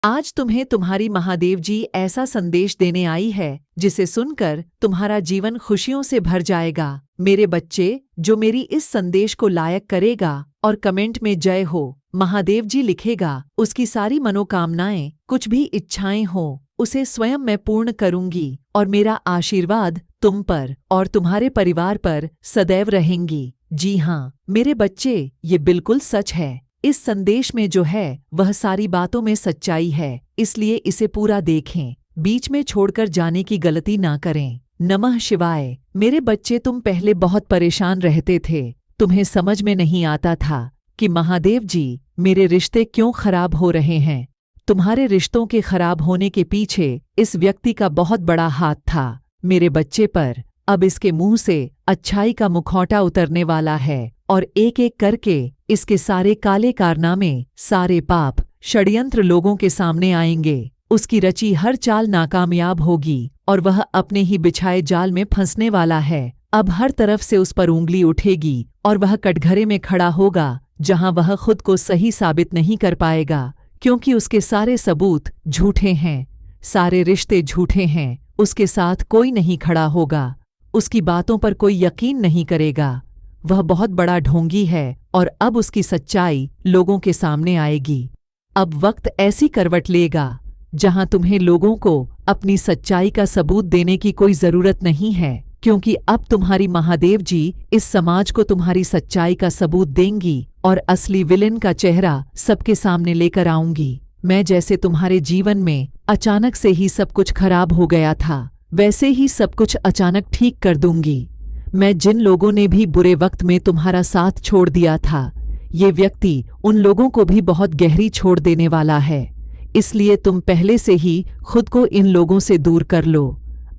आज तुम्हें तुम्हारी महादेव जी ऐसा संदेश देने आई है जिसे सुनकर तुम्हारा जीवन खुशियों से भर जाएगा। मेरे बच्चे, जो मेरी इस संदेश को लायक करेगा और कमेंट में जय हो महादेव जी लिखेगा, उसकी सारी मनोकामनाएं, कुछ भी इच्छाएं हो, उसे स्वयं मैं पूर्ण करूंगी और मेरा आशीर्वाद तुम पर और तुम्हारे परिवार पर सदैव रहेंगी। जी हाँ मेरे बच्चे, ये बिल्कुल सच है। इस संदेश में जो है वह सारी बातों में सच्चाई है, इसलिए इसे पूरा देखें, बीच में छोड़कर जाने की गलती ना करें। नमः शिवाय। मेरे बच्चे, तुम पहले बहुत परेशान रहते थे। तुम्हें समझ में नहीं आता था कि महादेव जी मेरे रिश्ते क्यों खराब हो रहे हैं। तुम्हारे रिश्तों के खराब होने के पीछे इस व्यक्ति का बहुत बड़ा हाथ था मेरे बच्चे पर। अब इसके मुंह से अच्छाई का मुखौटा उतरने वाला है और एक एक करके इसके सारे काले कारनामे, सारे पाप, षड्यंत्र लोगों के सामने आएंगे। उसकी रची हर चाल नाकामयाब होगी और वह अपने ही बिछाए जाल में फंसने वाला है। अब हर तरफ से उस पर उंगली उठेगी और वह कटघरे में खड़ा होगा जहां वह खुद को सही साबित नहीं कर पाएगा, क्योंकि उसके सारे सबूत झूठे हैं, सारे रिश्ते झूठे हैं। उसके साथ कोई नहीं खड़ा होगा, उसकी बातों पर कोई यकीन नहीं करेगा। वह बहुत बड़ा ढोंगी है और अब उसकी सच्चाई लोगों के सामने आएगी। अब वक्त ऐसी करवट लेगा जहां तुम्हें लोगों को अपनी सच्चाई का सबूत देने की कोई जरूरत नहीं है, क्योंकि अब तुम्हारी महादेव जी इस समाज को तुम्हारी सच्चाई का सबूत देंगी और असली विलेन का चेहरा सबके सामने लेकर आऊंगी। मैं जैसे तुम्हारे जीवन में अचानक से ही सब कुछ खराब हो गया था, वैसे ही सब कुछ अचानक ठीक कर दूंगी। मैं जिन लोगों ने भी बुरे वक्त में तुम्हारा साथ छोड़ दिया था, ये व्यक्ति उन लोगों को भी बहुत गहरी छोड़ देने वाला है। इसलिए तुम पहले से ही खुद को इन लोगों से दूर कर लो।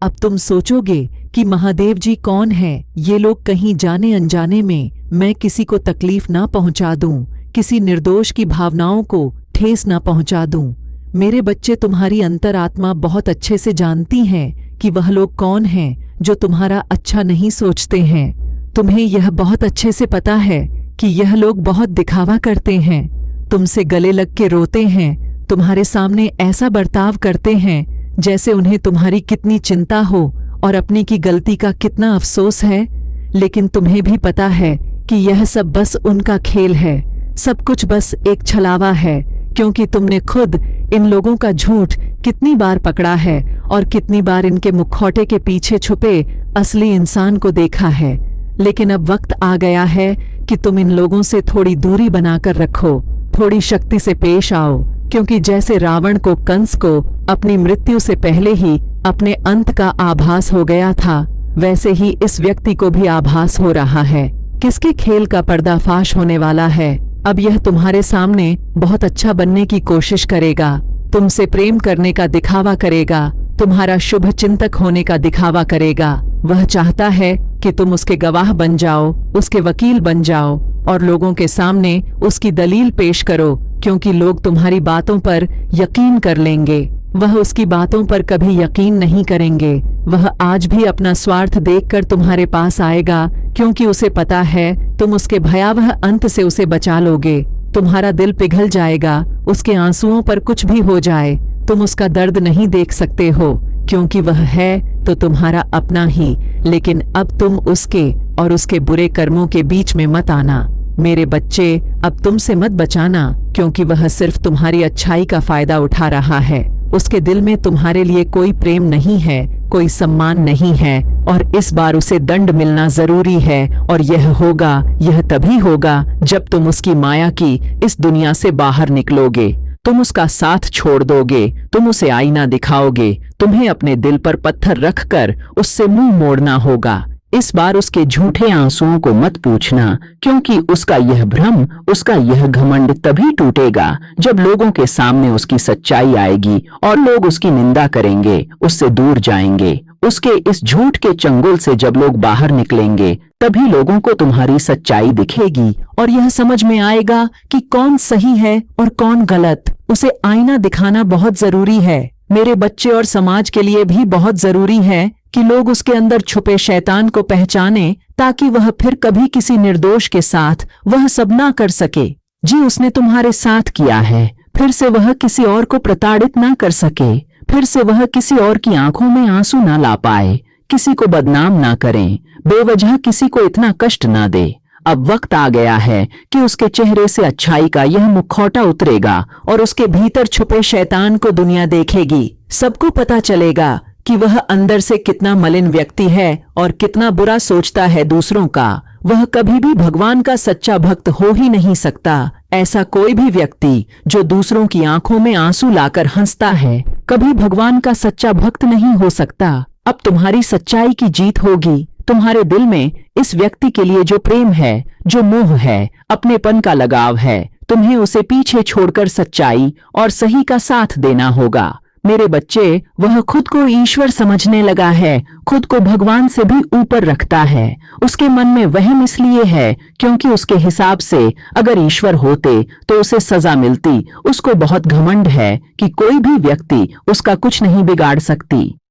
अब तुम सोचोगे कि महादेव जी कौन है, ये लोग कहीं जाने अनजाने में मैं किसी को तकलीफ ना पहुंचा दूं, किसी निर्दोष की भावनाओं को ठेस ना पहुंचा दूं। मेरे बच्चे, तुम्हारी अंतरात्मा बहुत अच्छे से जानती हैं कि वह लोग कौन हैं जो तुम्हारा अच्छा नहीं सोचते हैं। तुम्हें यह बहुत अच्छे से पता है कि यह लोग बहुत दिखावा करते हैं, तुमसे गले लग के रोते हैं, तुम्हारे सामने ऐसा बर्ताव करते हैं जैसे उन्हें तुम्हारी कितनी चिंता हो और अपनी की गलती का कितना अफसोस है। लेकिन तुम्हें भी पता है कि यह सब बस उनका खेल है, सब कुछ बस एक छलावा है, क्योंकि तुमने खुद इन लोगों का झूठ कितनी बार पकड़ा है और कितनी बार इनके मुखौटे के पीछे छुपे असली इंसान को देखा है। लेकिन अब वक्त आ गया है कि तुम इन लोगों से थोड़ी दूरी बनाकर रखो, थोड़ी शक्ति से पेश आओ, क्योंकि जैसे रावण को कंस को अपनी मृत्यु से पहले ही अपने अंत का आभास हो गया था, वैसे ही इस व्यक्ति को भी आभास हो रहा है किसके खेल का पर्दाफाश होने वाला है। अब यह तुम्हारे सामने बहुत अच्छा बनने की कोशिश करेगा, तुमसे प्रेम करने का दिखावा करेगा, तुम्हारा शुभ चिंतक होने का दिखावा करेगा। वह चाहता है कि तुम उसके गवाह बन जाओ, उसके वकील बन जाओ और लोगों के सामने उसकी दलील पेश करो, क्योंकि लोग तुम्हारी बातों पर यकीन कर लेंगे। वह उसकी बातों पर कभी यकीन नहीं करेंगे। वह आज भी अपना स्वार्थ देखकर तुम्हारे पास आएगा, क्योंकि उसे पता है तुम उसके भयावह अंत से उसे बचा लोगे। तुम्हारा दिल पिघल जाएगा, उसके आंसुओं पर कुछ भी हो जाए, तुम उसका दर्द नहीं देख सकते हो, क्योंकि वह है तो तुम्हारा अपना ही। लेकिन अब तुम उसके और उसके बुरे कर्मों के बीच में मत आना। मेरे बच्चे, अब तुमसे मत बचाना, क्योंकि वह सिर्फ तुम्हारी अच्छाई का फायदा उठा रहा है। उसके दिल में तुम्हारे लिए कोई प्रेम नहीं है, कोई सम्मान नहीं है और इस बार उसे दंड मिलना जरूरी है। और यह तभी होगा जब तुम उसकी माया की इस दुनिया से बाहर निकलोगे। तुम उसका साथ छोड़ दोगे, तुम उसे आईना दिखाओगे, तुम्हें अपने दिल पर पत्थर रखकर उससे मुंह मोड़ना होगा। इस बार उसके झूठे आंसुओं को मत पूछना, क्योंकि उसका यह भ्रम, उसका यह घमंड तभी टूटेगा जब लोगों के सामने उसकी सच्चाई आएगी और लोग उसकी निंदा करेंगे, उससे दूर जाएंगे। उसके इस झूठ के चंगुल से जब लोग बाहर निकलेंगे, तभी लोगों को तुम्हारी सच्चाई दिखेगी और यह समझ में आएगा कि कौन सही है और कौन गलत। उसे आईना दिखाना बहुत जरूरी है मेरे बच्चे, और समाज के लिए भी बहुत जरूरी है कि लोग उसके अंदर छुपे शैतान को पहचाने, ताकि वह फिर कभी किसी निर्दोष के साथ वह सब ना कर सके। जी, उसने तुम्हारे साथ किया है, फिर से वह किसी और को प्रताड़ित ना कर सके, फिर से वह किसी और की आंखों में आंसू ना ला पाए, किसी को बदनाम ना करें, बेवजह किसी को इतना कष्ट ना दे। अब वक्त आ गया है कि उसके चेहरे से अच्छाई का यह मुखौटा उतरेगा और उसके भीतर छुपे शैतान को दुनिया देखेगी। सबको पता चलेगा कि वह अंदर से कितना मलिन व्यक्ति है और कितना बुरा सोचता है दूसरों का। वह कभी भी भगवान का सच्चा भक्त हो ही नहीं सकता। ऐसा कोई भी व्यक्ति जो दूसरों की आंखों में आंसू लाकर हंसता है, कभी भगवान का सच्चा भक्त नहीं हो सकता। अब तुम्हारी सच्चाई की जीत होगी। तुम्हारे दिल में इस व्यक्ति के लिए जो प्रेम है, जो मोह है, अपनेपन का लगाव है, तुम्हें उसे पीछे छोड़कर सच्चाई और सही का साथ देना होगा। मेरे बच्चे, वह खुद को ईश्वर समझने लगा है, खुद को भगवान से भी ऊपर रखता है। उसके मन में वहम इसलिए है क्योंकि उसके हिसाब से अगर ईश्वर होते तो उसे सजा मिलती। उसको बहुत घमंड है कि कोई भी व्यक्ति उसका कुछ नहीं बिगाड़ सकती।